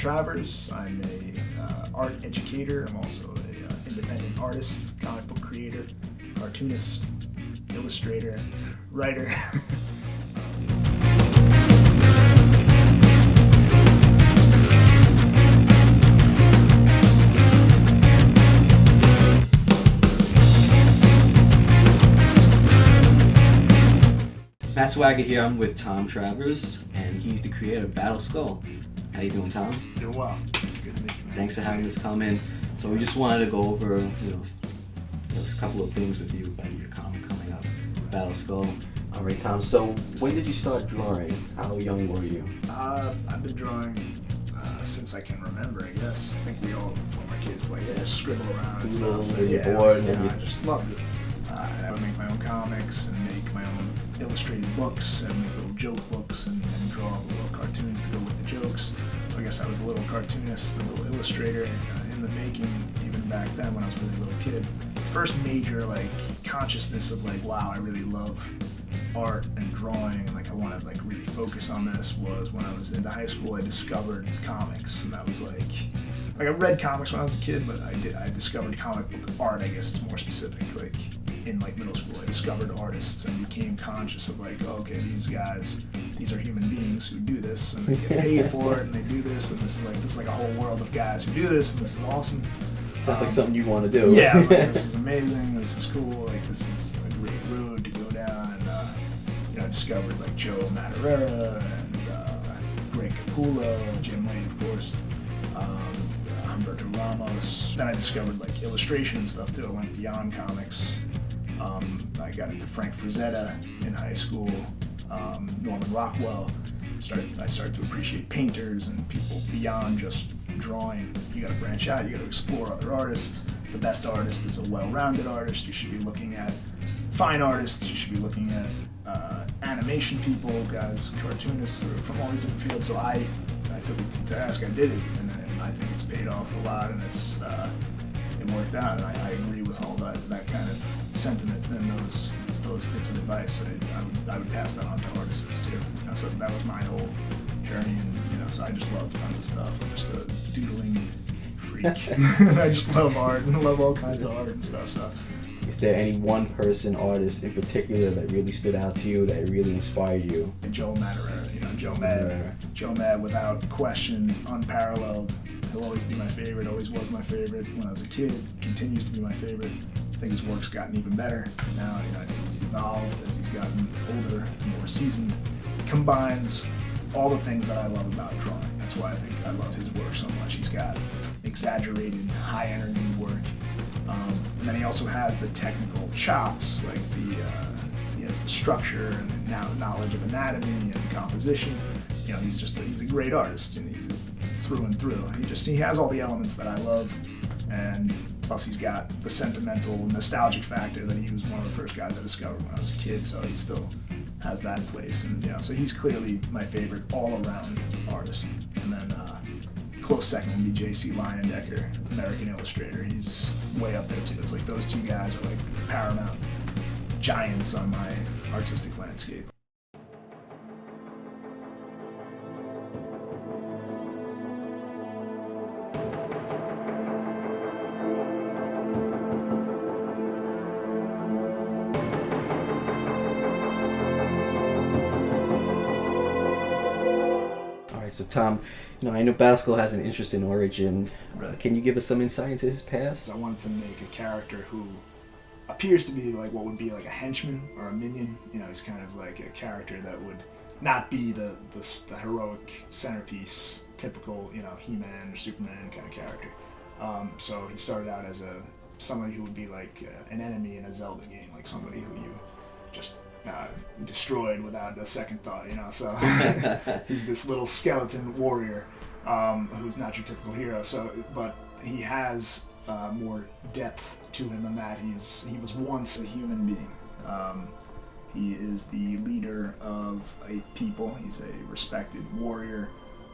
Travers. I'm a art educator. I'm also an independent artist, comic book creator, cartoonist, illustrator, writer. Matt Swagger here. I'm with Tom Travers, and he's the creator of Battle Skull. How you doing, Tom? Doing well. Good to meet you. Thanks for having us come in. So we just wanted to go over, a couple of things with you about your comic coming up, Battle Skull. All right, Tom. So when did you start drawing? How young were you? I've been drawing since I can remember, I guess. I think we all, when we're kids, like just scribble around and Doodle stuff. when you're bored. I just loved it. I would make my own comics and make my own illustrated books and make little joke books and draw little cartoons to go with the jokes. So I guess I was a little cartoonist, a little illustrator in the making, even back then when I was a really little kid. The first major consciousness of wow, I really love art and drawing and I want to really focus on this was when I was into high school. I discovered comics, and that was I read comics when I was a kid, but I discovered comic book art, I guess is more specific. In middle school, I discovered artists and became conscious of okay, these are human beings who do this and they get paid for it and they do this, and this is a whole world of guys who do this, and this is awesome. Sounds like something you want to do. Yeah, this is amazing, this is cool, this is a great road to go down. And I discovered Joe Madureira and Greg Capullo, Jim Wayne, of course. Humberto Ramos. Then I discovered illustration and stuff too. I went beyond comics. I got into Frank Frazetta in high school, Norman Rockwell. I started to appreciate painters and people beyond just drawing. You gotta branch out, you gotta explore other artists. The best artist is a well-rounded artist. You should be looking at fine artists, you should be looking at animation people, guys, cartoonists from all these different fields. So I took it to task, I did it, and I think it's paid off a lot, and it worked out, and I agree with all that kind of sentiment and those bits of advice. I would pass that on to artists too. So that was my whole journey, and so I just love tons of stuff. I'm just a doodling freak. I just love art and love all kinds of art and stuff. So. Is there any one person, artist in particular that really stood out to you, that really inspired you? Joe Madureira, Joe Mad, without question, unparalleled. He'll always be my favorite, always was my favorite when I was a kid, continues to be my favorite. I think his work's gotten even better now. I think he's evolved as he's gotten older and more seasoned. Combines all the things that I love about drawing. That's why I think I love his work so much. He's got exaggerated, high energy work. And then he also has the technical chops, he has the structure and knowledge of anatomy and composition. He's a great artist, and he's through and through. He has all the elements that I love, and plus he's got the sentimental, nostalgic factor that he was one of the first guys I discovered when I was a kid, so he still has that place. And so he's clearly my favorite all-around artist. And then close second would be J.C. Leyendecker, American illustrator. He's way up there too. It's those two guys are the paramount giants on my artistic landscape. So Tom, I know Battle Skull has an interesting origin. Right. Can you give us some insight into his past? I wanted to make a character who appears to be what would be a henchman or a minion. He's kind of a character that would not be the heroic centerpiece, typical He-Man or Superman kind of character. So he started out as somebody who would be an enemy in a Zelda game, somebody who you just destroyed without a second thought, So he's this little skeleton warrior who's not your typical hero. But he has more depth to him than that. He was once a human being. He is the leader of a people. He's a respected warrior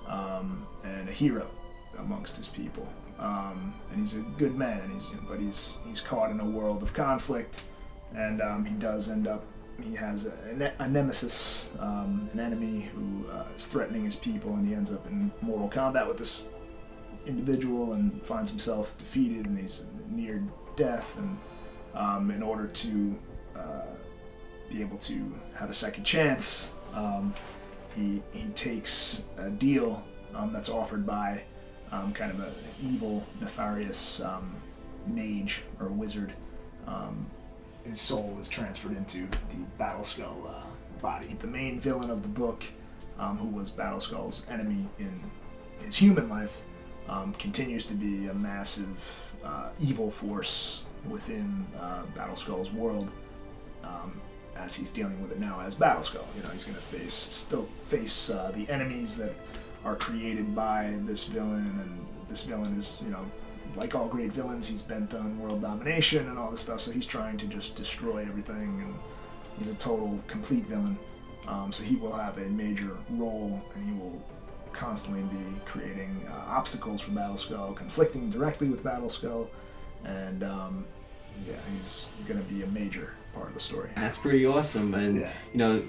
and a hero amongst his people. And he's a good man. He's caught in a world of conflict, and he does end up. He has a nemesis, an enemy who is threatening his people, and he ends up in mortal combat with this individual and finds himself defeated, and he's near death, and in order to be able to have a second chance, he takes a deal that's offered by kind of an evil, nefarious mage or wizard. His soul is transferred into the Battleskull body. The main villain of the book, who was Battleskull's enemy in his human life, continues to be a massive evil force within Battleskull's world, as he's dealing with it now as Battleskull. You know, he's going to still face the enemies that are created by this villain, and this villain is, you know, like all great villains, he's bent on world domination and all this stuff, so he's trying to just destroy everything, and he's a total, complete villain. So he will have a major role, and he will constantly be creating obstacles for Battleskull, conflicting directly with Battleskull, and he's going to be a major part of the story. That's pretty awesome. And you know,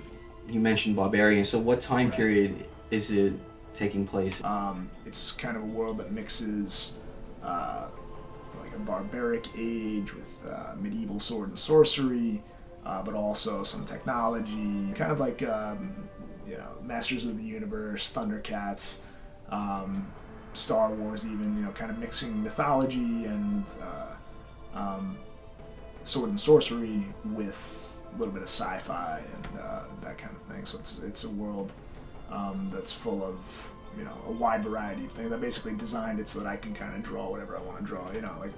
you mentioned barbarian. So what time period is it taking place? It's kind of a world that mixes like a barbaric age with medieval sword and sorcery, but also some technology, kind of like you know, Masters of the Universe, Thundercats, Star Wars, even, you know, kind of mixing mythology and sword and sorcery with a little bit of sci-fi and that kind of thing. So it's a world that's full of, you know, a wide variety of things. I basically designed it so that I can kind of draw whatever I want to draw. You know, like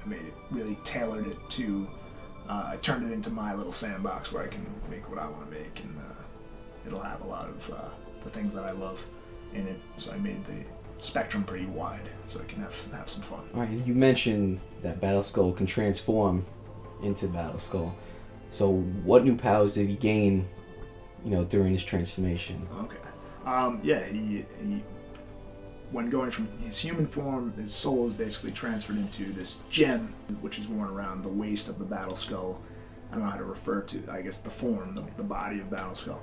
I made it, really tailored it to. I turned it into my little sandbox where I can make what I want to make, and it'll have a lot of the things that I love in it. So I made the spectrum pretty wide so I can have some fun. All right, you mentioned that Battleskull can transform into Battleskull. So what new powers did he gain, you know, during his transformation? Okay. He when going from his human form, his soul is basically transferred into this gem, which is worn around the waist of the Battleskull. I don't know how to refer to, I guess, the form, the body of Battleskull.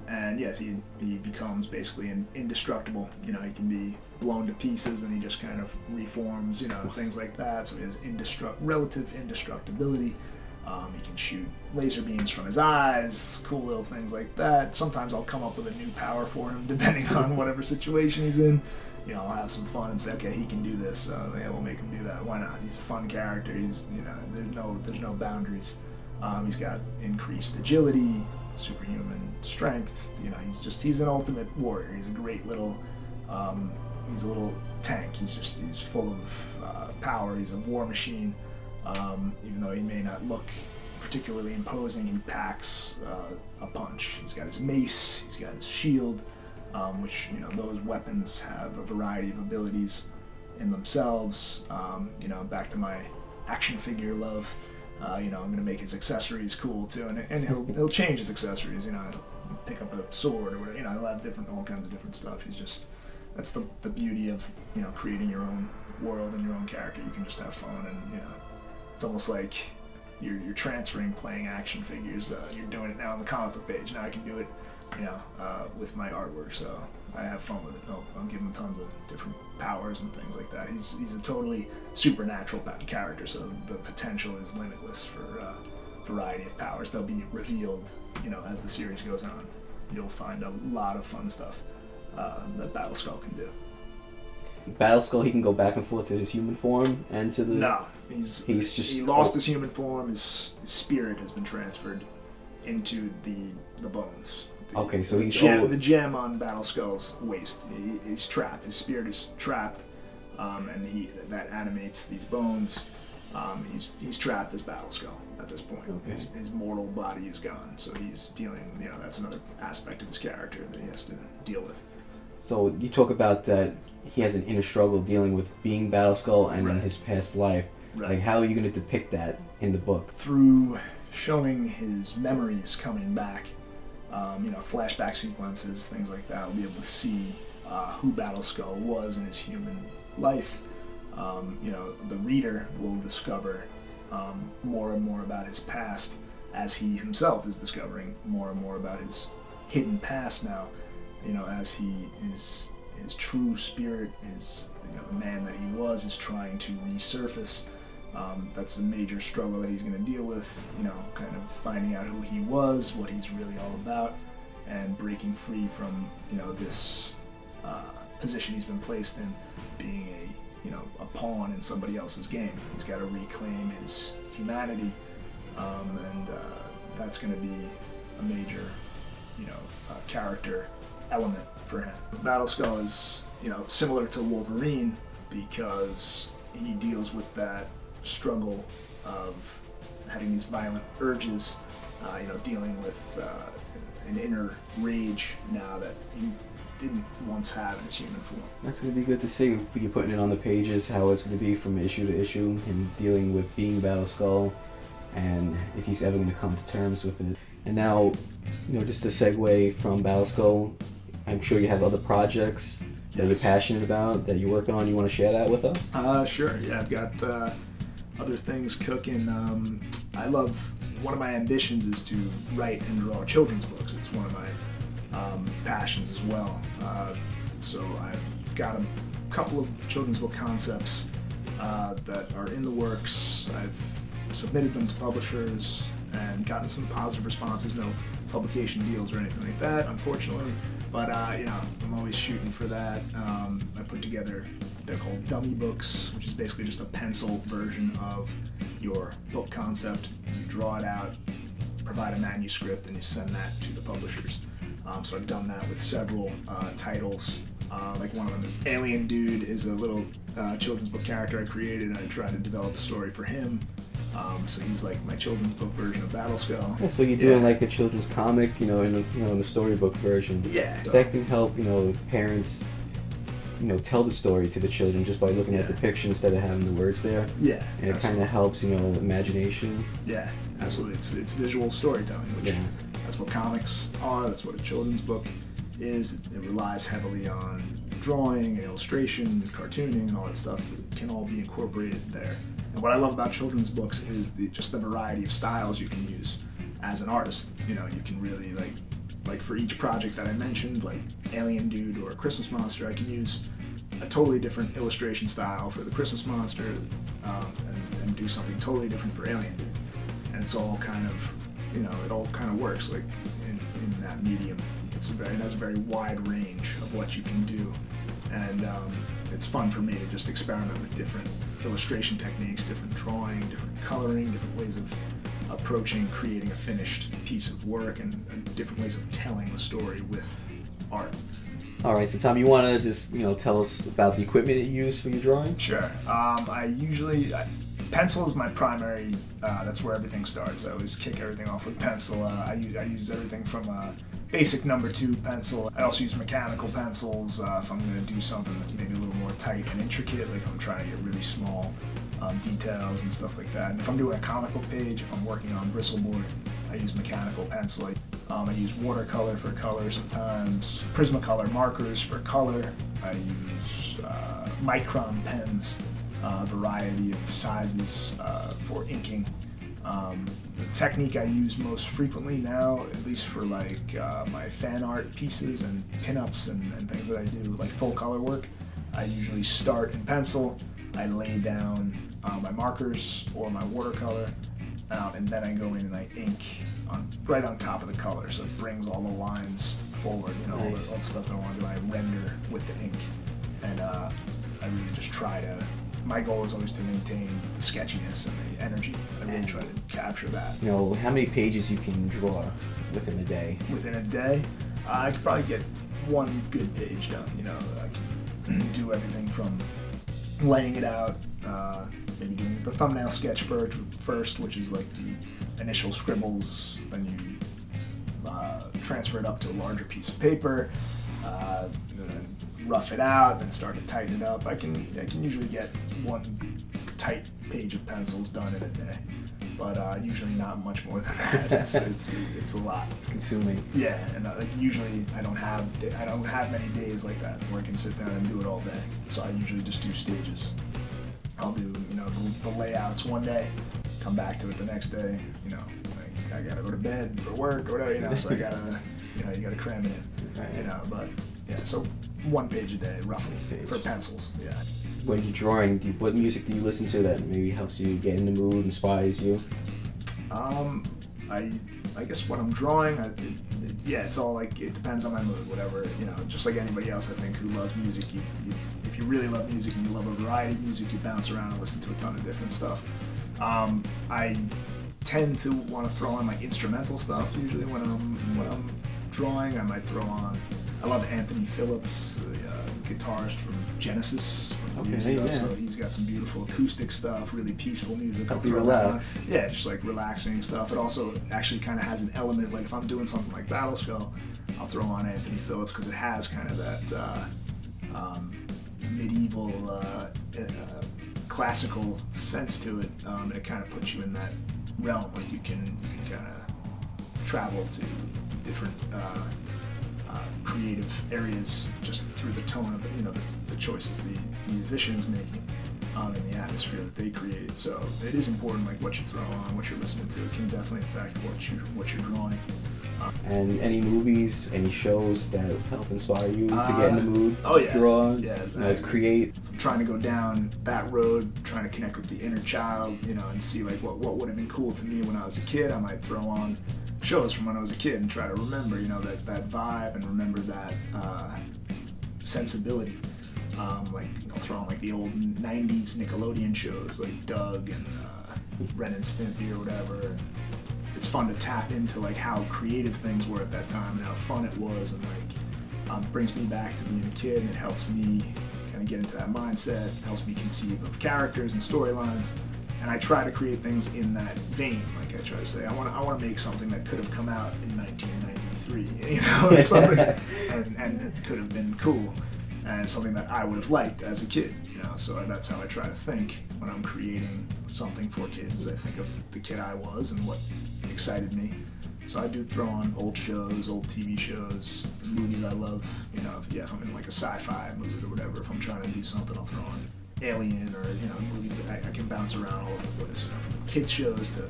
And yes, he becomes basically indestructible. You know, he can be blown to pieces and he just kind of reforms, you know, things like that. So he has relative indestructibility. He can shoot laser beams from his eyes, cool little things like that. Sometimes I'll come up with a new power for him depending on whatever situation he's in. You know, I'll have some fun and say, okay, he can do this. Yeah, we'll make him do that. Why not? He's a fun character. He's, you know, there's no boundaries. He's got increased agility, superhuman strength. You know, he's an ultimate warrior. He's a great little, he's a little tank. He's full of power. He's a war machine. Even though he may not look particularly imposing, he packs a punch. He's got his mace, he's got his shield, which, you know, those weapons have a variety of abilities in themselves. You know, back to my action figure love, you know, I'm gonna make his accessories cool too, and he'll change his accessories. You know, he'll pick up a sword or whatever. You know, he'll have all kinds of different stuff. That's the beauty of, you know, creating your own world and your own character. You can just have fun, and, you know, it's almost like you're transferring playing action figures. You're doing it now on the comic book page. Now I can do it, you know, with my artwork. So I have fun with it. I'll give him tons of different powers and things like that. He's a totally supernatural character, so the potential is limitless for variety of powers. They'll be revealed, you know, as the series goes on. You'll find a lot of fun stuff that Battleskull can do. Battleskull, he can go back and forth to his human form and to the... No, he lost his human form. His spirit has been transferred into the bones. Okay, so he's the gem on Battleskull's waist. He's trapped. His spirit is trapped, and that animates these bones. He's trapped as Battleskull at this point. Okay. His mortal body is gone, so he's dealing. You know, that's another aspect of his character that he has to deal with. So you talk about that he has an inner struggle dealing with being Battleskull and in his past life. Right. Like, how are you going to depict that in the book? Through showing his memories coming back, you know, flashback sequences, things like that. We'll be able to see who Battleskull was in his human life. You know, the reader will discover more and more about his past as he himself is discovering more and more about his hidden past now. You know, as he is his true spirit, his the man that he was, is trying to resurface. That's a major struggle that he's going to deal with, kind of finding out who he was, what he's really all about, and breaking free from, this position he's been placed in, being a pawn in somebody else's game. He's got to reclaim his humanity, and that's going to be a major, character element for him. Battleskull is, similar to Wolverine because he deals with that struggle of having these violent urges, dealing with an inner rage now that he didn't once have in his human form. That's going to be good to see. You're putting it on the pages, how it's going to be from issue to issue, him dealing with being Battleskull, and if he's ever going to come to terms with it. And now, just to segue from Battleskull, I'm sure you have other projects that you're passionate about, that you're working on. You want to share that with us? Sure. Yeah, I've got other things cooking. One of my ambitions is to write and draw children's books. It's one of my passions as well. So I've got a couple of children's book concepts that are in the works. I've submitted them to publishers and gotten some positive responses. No publication deals or anything like that, unfortunately. But I'm always shooting for that. I put together, they're called dummy books, which is basically just a pencil version of your book concept. You draw it out, provide a manuscript, and you send that to the publishers. So I've done that with several titles. Like one of them is Alien Dude is a little children's book character I created, and I tried to develop a story for him. So he's like my children's book version of Battleskull. Yeah, so you're doing like a children's comic, in the storybook version. Yeah. That can help, parents, tell the story to the children just by looking at the picture instead of having the words there. Yeah. And it kind of helps, imagination. Yeah, absolutely. It's visual storytelling, which that's what comics are. That's what a children's book is. It relies heavily on drawing and illustration and cartooning and all that stuff. It can all be incorporated there. And what I love about children's books is just the variety of styles you can use as an artist. You can really like for each project that I mentioned, like Alien Dude or Christmas Monster, I can use a totally different illustration style for the Christmas Monster and do something totally different for Alien Dude. And it's all kind of, it all kind of works like in that medium. It has a very wide range of what you can do. And it's fun for me to just experiment with different illustration techniques, different drawing, different coloring, different ways of approaching creating a finished piece of work, and different ways of telling the story with art. All right, so Tom, you want to just tell us about the equipment that you use for your drawing? Sure. Pencil is my primary. That's where everything starts. I always kick everything off with pencil. I use everything from basic number 2 pencil. I also use mechanical pencils if I'm going to do something that's maybe a little more tight and intricate, like I'm trying to get really small details and stuff like that. And if I'm doing a comic book page, if I'm working on bristleboard, I use mechanical pencil. I use watercolor for color sometimes, Prismacolor markers for color. I use micron pens, a variety of sizes for inking. The technique I use most frequently now, at least for like my fan art pieces and pinups and things that I do, like full color work, I usually start in pencil. I lay down my markers or my watercolor, and then I go in and I ink right on top of the color, so it brings all the lines forward. Nice. all the stuff that I want to do, I render with the ink, and I really just try to. My goal is always to maintain the sketchiness and the energy. I really try to capture that. How many pages you can draw within a day? Within a day, I could probably get one good page done. I can do everything from laying it out, maybe doing the thumbnail sketch first, which is like the initial scribbles. Then you transfer it up to a larger piece of paper. Then rough it out, then start to tighten it up. I can usually get one tight page of pencils done in a day, but usually not much more than that. It's a lot. It's consuming. Yeah, and usually I don't have many days like that where I can sit down and do it all day. So I usually just do stages. I'll do the layouts one day, come back to it the next day. I gotta go to bed for work or whatever. So I gotta you gotta cram it in. Right. But yeah, so one page a day, roughly, Page. for pencils. Yeah. When you're drawing, what music do you listen to that maybe helps you get in the mood, inspires you? I guess when I'm drawing, it's all like, it depends on my mood, whatever, just like anybody else, I think, who loves music. If you really love music and you love a variety of music, you bounce around and listen to a ton of different stuff. I tend to want to throw on like instrumental stuff usually when I'm drawing. I might throw on, I love Anthony Phillips, the guitarist from Genesis. So he's got some beautiful acoustic stuff, really peaceful music. Help you relax. Yeah, just like relaxing stuff. It also actually kind of has an element, like if I'm doing something like Battle Skull, I'll throw on Anthony Phillips because it has kind of that medieval, classical sense to it. It kind of puts you in that realm. Like you can kind of travel to different creative areas just through the tone of the choices the musicians making and the atmosphere that they create. So it is important, like what you throw on, what you're listening to. It can definitely affect what you're drawing. And any movies, any shows that help inspire you to get in the mood, to draw, to create? I'm trying to go down that road, trying to connect with the inner child, and see like what would have been cool to me when I was a kid. I might throw on shows from when I was a kid and try to remember, that vibe and remember that sensibility. Like I'll throw on like the old '90s Nickelodeon shows like Doug and Ren and Stimpy or whatever. And it's fun to tap into like how creative things were at that time and how fun it was, and like brings me back to being a kid, and it helps me kind of get into that mindset. It helps me conceive of characters and storylines. And I try to create things in that vein. Like I try to say, I want to make something that could have come out in 1993, or something, and could have been cool, and something that I would have liked as a kid, So that's how I try to think when I'm creating something for kids. I think of the kid I was and what excited me. So I do throw on old shows, old TV shows, movies I love. If I'm in like a sci-fi mood or whatever, if I'm trying to do something, I'll throw on Alien or movies that I can bounce around all over the place, from kids shows to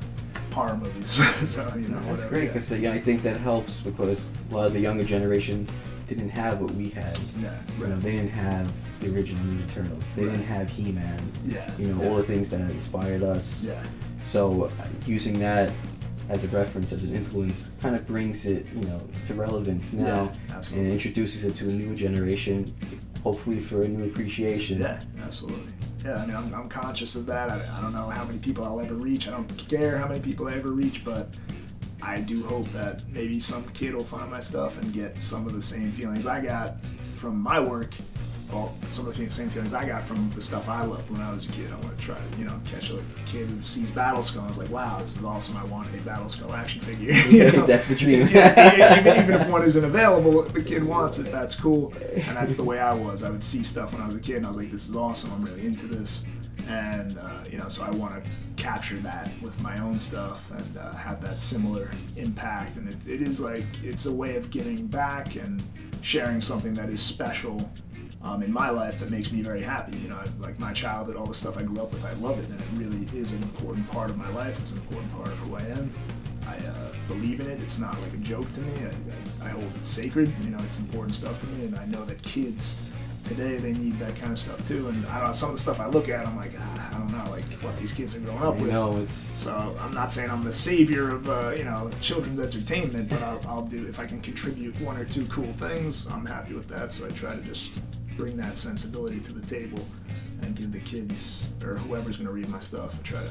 horror movies. So that's whatever, great, because I think that helps, because a lot of the younger generation didn't have what we had. Yeah, right. They didn't have the original Ninja Turtles. They didn't have He-Man. Yeah. All the things that inspired us. Yeah. So using that as a reference, as an influence, kind of brings it, to relevance now, and introduces it to a new generation, hopefully for a new appreciation. Yeah, absolutely. Yeah, I mean, I'm conscious of that. I don't know how many people I'll ever reach. I don't care how many people I ever reach, but I do hope that maybe some kid will find my stuff and get some of the same feelings I got from my work, or some of the same feelings I got from the stuff I loved when I was a kid. I want to try to, catch a kid who sees Battle Skull and is like, wow, this is awesome. I want a Battle Skull action figure. That's the dream. Even if one isn't available, if the kid wants it, that's cool. And that's the way I was. I would see stuff when I was a kid and I was like, this is awesome. I'm really into this. And, so I want to capture that with my own stuff and have that similar impact. And it is like, it's a way of giving back and sharing something that is special in my life that makes me very happy. Like my childhood, all the stuff I grew up with, I love it, and it really is an important part of my life. It's an important part of who I am. I believe in it. It's not like a joke to me. I hold it sacred. It's important stuff to me, and I know that kids today, they need that kind of stuff too. And I don't know, some of the stuff I look at, I'm like, I don't know, like what these kids are growing up with. So I'm not saying I'm the savior of children's entertainment, but I'll do, if I can contribute one or two cool things, I'm happy with that. So I try to just bring that sensibility to the table and give the kids or whoever's going to read my stuff and try to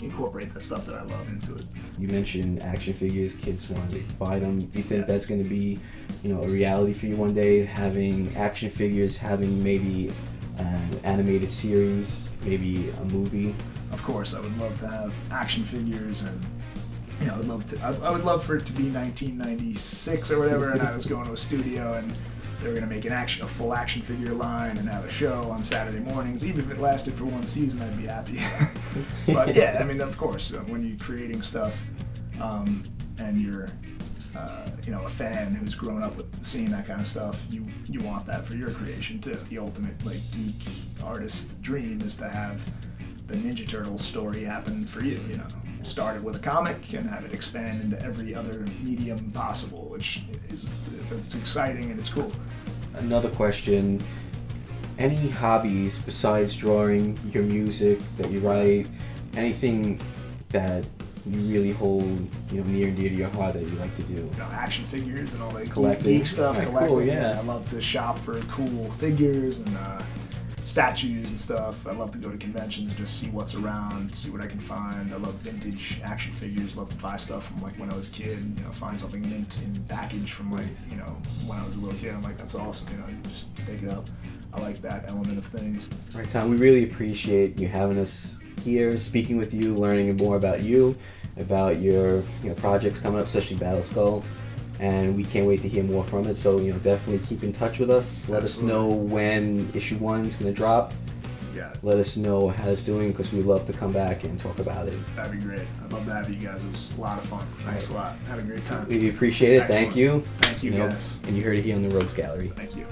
incorporate that stuff that I love into it. You mentioned action figures, kids want to buy them. Do you think that's going to be, a reality for you one day, having action figures, having maybe an animated series, maybe a movie? Of course, I would love to have action figures, and I would love for it to be 1996 or whatever, and I was going to a studio and they were going to make a full action figure line and have a show on Saturday mornings. Even if it lasted for one season, I'd be happy. But yeah, I mean, of course, when you're creating stuff and you're a fan who's grown up with seeing that kind of stuff, you want that for your creation too. The ultimate geek artist dream is to have the Ninja Turtles story happen for you. Start it with a comic and have it expand into every other medium possible, which is, it's exciting and it's cool. another question. Any hobbies besides drawing, your music that you write, anything that you really hold, near and dear to your heart that you like to do? Action figures and all that Collecting. geek stuff. Right, Collecting. cool, yeah. I love to shop for cool figures and statues and stuff. I love to go to conventions and just see what's around, see what I can find. I love vintage action figures. Love to buy stuff from like when I was a kid. Find something mint in package from like when I was a little kid. I'm like, that's awesome. Just pick it up. I like that element of things. All right, Tom. We really appreciate you having us here, speaking with you, learning more about you, about your projects coming up, especially Battle Skull. And we can't wait to hear more from it. So, definitely keep in touch with us. Let us know when issue 1 is going to drop. Yeah. Let us know how it's doing, because we'd love to come back and talk about it. That'd be great. I'd love to have you guys. It was a lot of fun. Thanks a lot. Had a great time. We appreciate it. Excellent. Thank you. Thank you, guys. And you heard it here on the Rogues Gallery. Thank you.